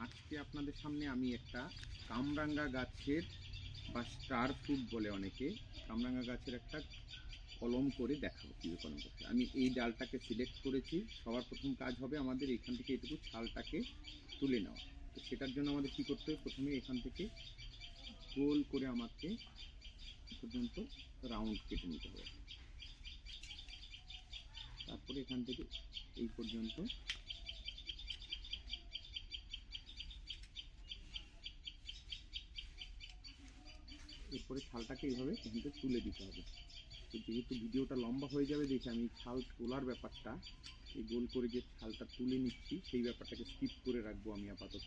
আজকে আপনাদের সামনে আমি একটা কামরাঙ্গা গাছের বা স্টার ফ্রুট বলে অনেকে, কামরাঙ্গা গাছের একটা কলম করে দেখাবো কীভাবে কলম করতে। আমি এই ডালটাকে সিলেক্ট করেছি। সবার প্রথম কাজ হবে আমাদের এখান থেকে এটুকু ছালটাকে তুলে নেওয়া। তো সেটার জন্য আমাদের কী করতে হবে, প্রথমে এখান থেকে গোল করে আমাকে পর্যন্ত রাউন্ড কেটে নিতে হবে। তারপরে এখান থেকে এই পর্যন্ত এরপরে ছালটাকে এইভাবে এখান থেকে তুলে দিতে হবে। তো যেহেতু ভিডিওটা লম্বা হয়ে যাবে দেখে আমি ছাল তোলার ব্যাপারটা, এই গোল করে যে ছালটা তুলে নিচ্ছি সেই ব্যাপারটাকে স্কিপ করে রাখবো আমি আপাতত।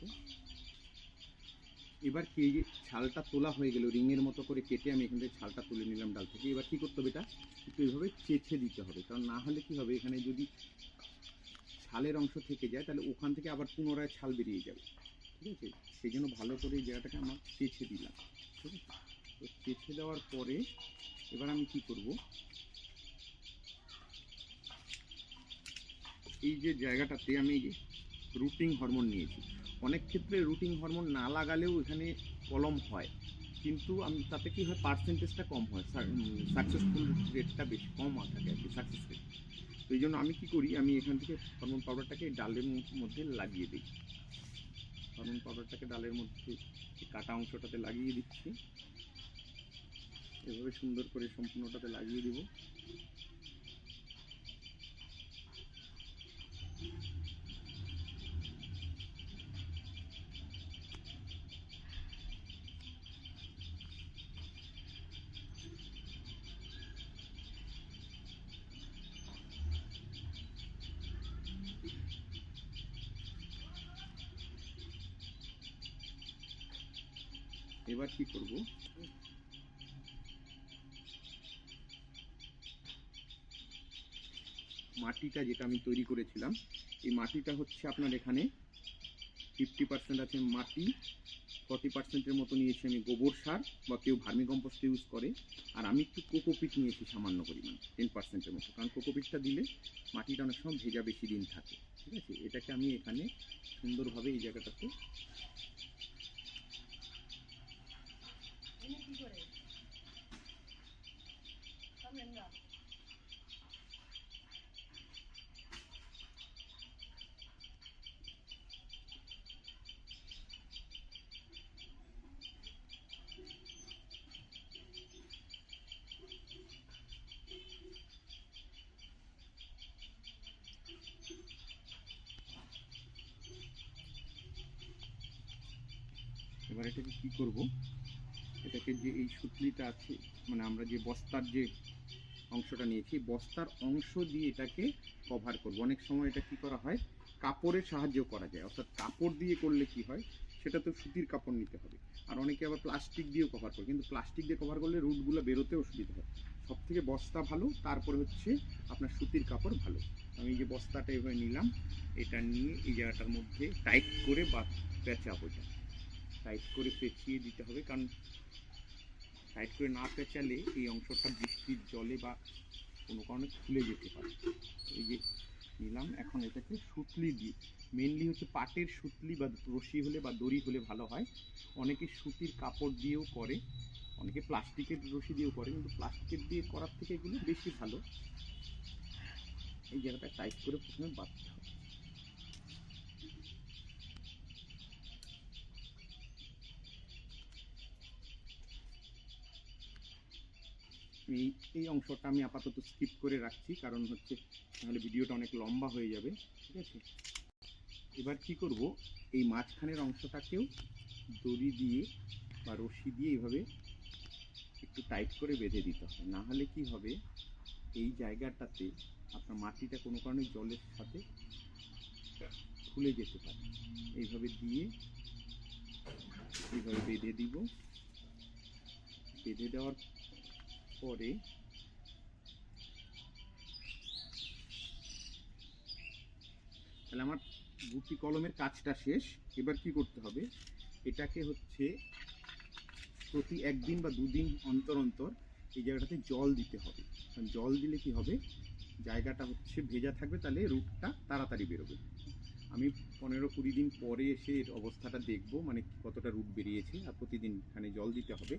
এবার কি, এই যে ছালটা তোলা হয়ে গেল, রিংয়ের মতো করে কেটে আমি এখান থেকে ছালটা তুলে নিলাম ডাল থেকে। এবার কী করতে হবে, এটা একটু এইভাবে চেঁচে দিতে হবে, কারণ না হলে কী হবে, এখানে যদি ছালের অংশ থেকে যায় তাহলে ওখান থেকে আবার পুনরায় ছাল বেরিয়ে যাবে। ঠিক আছে, সেই জন্য ভালো করে এই জায়গাটাকে আমার চেঁচে দিলাম। ঠিক আছে, তো চেঁচে দেওয়ার পরে এবার আমি কি করব, এই যে জায়গাটাতে আমি রুটিং হরমোন নিয়েছি। অনেক ক্ষেত্রে রুটিং হরমোন না লাগালেও এখানে কলম হয়, কিন্তু আমি তাতে কি হয়, পার্সেন্টেজটা কম হয়, সাকসেসফুল রেটটা বেশি কম থাকে আর কি, সাকসেস রেট। তো এই জন্য আমি কী করি, আমি এখান থেকে হরমোন পাউডারটাকে ডালের মধ্যে লাগিয়ে দিই। হরমোন পাউডারটাকে ডালের মধ্যে কাটা অংশটাতে লাগিয়ে দিচ্ছি। এভাবে সুন্দর করে সম্পূর্ণটাতে লাগিয়ে দিব। এবার কি করব, মাটিটা যেটা আমি তৈরি করেছিলাম, এই মাটিটা হচ্ছে আপনার এখানে 50% আছে মাটি, 40%-এর মতো নিয়েছি আমি গোবর সার, বা কেউ ভার্মি কম্পোস্ট ইউজ করে, আর আমি একটু কোকোপিট নিয়েছি সামান্য পরিমাণ, 10%-এর মতো, কারণ কোকোপিটটা দিলে মাটিটা অনেক সময় ভেজা বেশি দিন থাকে। ঠিক আছে, এটাকে আমি এখানে সুন্দরভাবে এই জায়গাটাতে এবার এটাকে কী করব, এটাকে যে এই সুতলিটা আছে, মানে আমরা যে বস্তার যে অংশটা নিয়েছি, বস্তার অংশ দিয়ে এটাকে কভার করব। অনেক সময় এটা কি করা হয়, কাপড়ের সাহায্যেও করা যায়, অর্থাৎ কাপড় দিয়ে করলে কি হয়, সেটা তো সুতির কাপড় নিতে হবে। আর অনেকে আবার প্লাস্টিক দিয়েও কভার করে, কিন্তু প্লাস্টিক দিয়ে কভার করলে রুটগুলো বেরোতে অসুবিধা হয়। সব থেকে বস্তা ভালো, তারপরে হচ্ছে আপনার সুতির কাপড় ভালো। আমি যে বস্তাটা এভাবে নিলাম, এটা নিয়ে এই জায়গাটার মধ্যে টাইট করে বা পেঁচাবো, এটা টাইট করে পেঁচিয়ে দিতে হবে, কারণ টাইট করে না পেঁচালে এই অংশটা বৃষ্টির জলে বা কোনো কারণে খুলে যেতে পারে। এই যে নিলাম, এখন এটাকে সুতলি দিয়ে, মেনলি হচ্ছে পাটের সুতলি বা রশি হলে বা দড়ি হলে ভালো হয়। অনেকে সুতির কাপড় দিয়েও করে, অনেকে প্লাস্টিকের রশি দিয়েও করে, কিন্তু প্লাস্টিকের দিয়ে করার থেকে এগুলো বেশি ভালো। এই জায়গাটা টাইট করে প্রথমে বাঁধতে হবে। এই অংশটা আমি আপাতত স্কিপ করে রাখছি, কারণ হচ্ছে তাহলে ভিডিওটা অনেক লম্বা হয়ে যাবে। ঠিক আছে, এবার কি করব, এই মাঝখানের অংশটাকেও দড়ি দিয়ে বা রশি দিয়ে এইভাবে একটু টাইট করে বেঁধে দিতে হবে, না হলে কি হবে, এই জায়গাটাতে আপনার মাটিটা কোনো কারণে জলের সাথে খুলে যেতে পারে। এইভাবে দিয়ে এইভাবে বেঁধে দিব। বেঁধে দেওয়ার পরে তাহলে আমার গুটি কলমের কাজটা শেষ। এবার কি করতে হবে, এটাকে হচ্ছে প্রতি একদিন বা দুদিন অন্তর অন্তর এই জায়গাটাতে জল দিতে হবে। কারণ জল দিলে কি হবে, জায়গাটা হচ্ছে ভেজা থাকবে, তাহলে রুটটা তাড়াতাড়ি বেরোবে। আমি 15-20 দিন পরে এসে এর অবস্থাটা দেখব, মানে কতটা রুট বেরিয়েছে, আর প্রতিদিন এখানে জল দিতে হবে।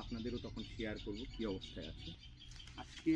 আপনাদেরও তখন শেয়ার করব কী অবস্থায় আছে। আজকে